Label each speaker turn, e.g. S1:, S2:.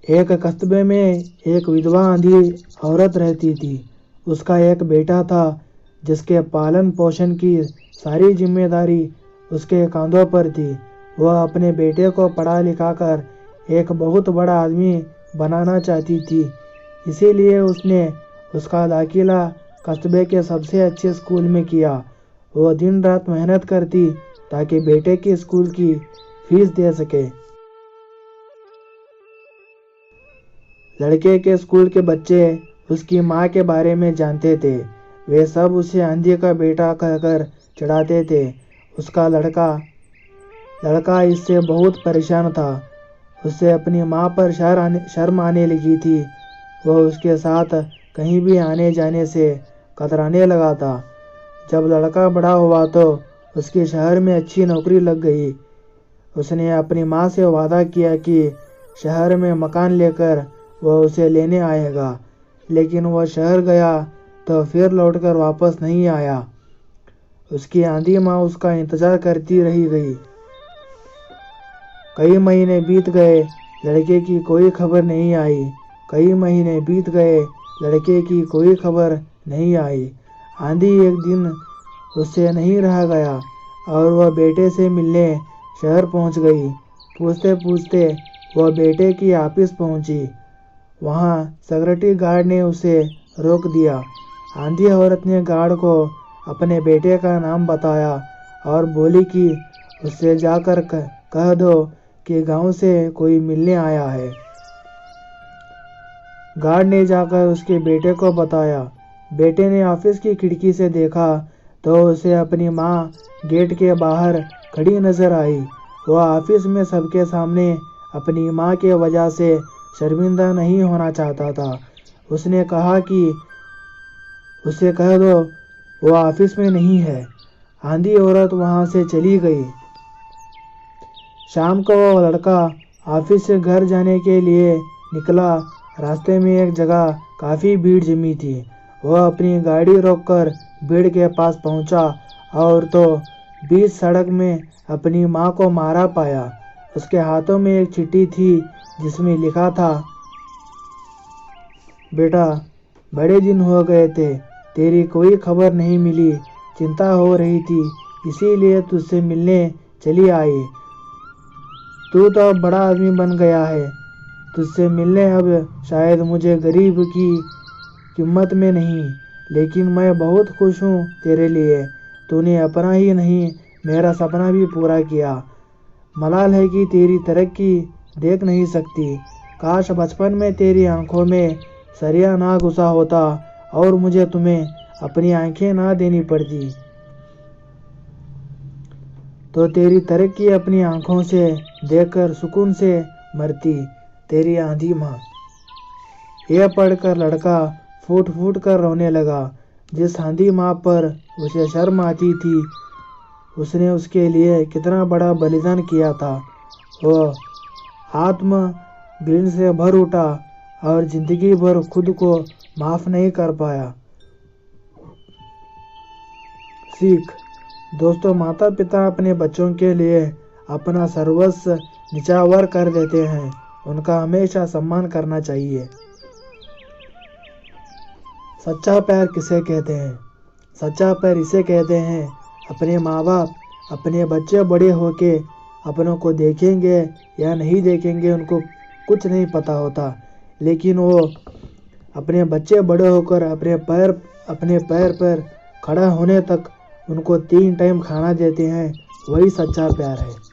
S1: एक कस्बे में एक विधवा अंधी औरत रहती थी। उसका एक बेटा था जिसके पालन पोषण की सारी जिम्मेदारी उसके कंधों पर थी। वह अपने बेटे को पढ़ा लिखा कर एक बहुत बड़ा आदमी बनाना चाहती थी। इसीलिए उसने उसका दाखिला कस्बे के सबसे अच्छे स्कूल में किया। वह दिन रात मेहनत करती ताकि बेटे की स्कूल की फीस दे सके। लड़के के स्कूल के बच्चे उसकी माँ के बारे में जानते थे। वे सब उसे आंधी का बेटा कहकर चिढ़ाते थे। उसका लड़का इससे बहुत परेशान था। उसे अपनी माँ पर शर्म आने लगी थी। वह उसके साथ कहीं भी आने जाने से कतराने लगा था। जब लड़का बड़ा हुआ तो उसके शहर में अच्छी नौकरी लग गई। उसने अपनी माँ से वादा किया कि शहर में मकान लेकर वह उसे लेने आएगा, लेकिन वह शहर गया तो फिर लौटकर वापस नहीं आया। उसकी आंधी माँ उसका इंतजार करती रही गई। कई महीने बीत गए, लड़के की कोई खबर नहीं आई। कई महीने बीत गए, लड़के की कोई खबर नहीं आई। आंधी एक दिन उससे नहीं रह गया और वह बेटे से मिलने शहर पहुंच गई। पूछते पूछते वह बेटे की ऑफिस पहुंची। वहां सिक्योरिटी गार्ड ने उसे रोक दिया। आंधी औरत ने गार्ड को अपने बेटे का नाम बताया और बोली कि उससे जाकर कह दो कि गांव से कोई मिलने आया है। गार्ड ने जाकर उसके बेटे को बताया। बेटे ने ऑफिस की खिड़की से देखा तो उसे अपनी माँ गेट के बाहर खड़ी नजर आई। वह ऑफिस में सबके सामने अपनी माँ के वजह से शर्मिंदा नहीं होना चाहता था। उसने कहा कि उसे कह दो वो ऑफिस में नहीं है। आंधी औरत वहां से चली गई। शाम को वो लड़का ऑफिस से घर जाने के लिए निकला। रास्ते में एक जगह काफी भीड़ जमी थी। वह अपनी गाड़ी रोककर भीड़ के पास पहुंचा और तो बीच सड़क में अपनी माँ को मारा पाया। उसके हाथों में एक चिट्ठी थी जिसमें लिखा था, बेटा बड़े दिन हो गए थे, तेरी कोई खबर नहीं मिली। चिंता हो रही थी, इसीलिए तुझसे मिलने चली आई। तू तो अब बड़ा आदमी बन गया है। तुझसे मिलने अब शायद मुझे गरीब की कीमत में नहीं, लेकिन मैं बहुत खुश हूँ तेरे लिए। तूने अपना ही नहीं मेरा सपना भी पूरा किया। मलाल है कि तेरी तरक्की देख नहीं सकती। काश बचपन में तेरी आंखों में सरिया ना घुसा होता और मुझे तुम्हें अपनी आंखें ना देनी पड़ती, तो तेरी तरक्की अपनी आंखों से देखकर सुकून से मरती। तेरी आंधी माँ। यह पढ़कर लड़का फूट फूट कर रोने लगा। जिस आंधी माँ पर उसे शर्म आती थी, उसने उसके लिए कितना बड़ा बलिदान किया था। वह आत्म घृणा से भर उठा और जिंदगी भर खुद को माफ नहीं कर पाया। सीख। दोस्तों, माता पिता अपने बच्चों के लिए अपना सर्वस्व निछावर कर देते हैं। उनका हमेशा सम्मान करना चाहिए। सच्चा प्यार किसे कहते हैं? सच्चा प्यार इसे कहते हैं, अपने माँ बाप अपने बच्चे बड़े होके अपनों को देखेंगे या नहीं देखेंगे उनको कुछ नहीं पता होता, लेकिन वो अपने बच्चे बड़े होकर अपने पैर पर खड़ा होने तक उनको 3 टाइम खाना देते हैं। वही सच्चा प्यार है।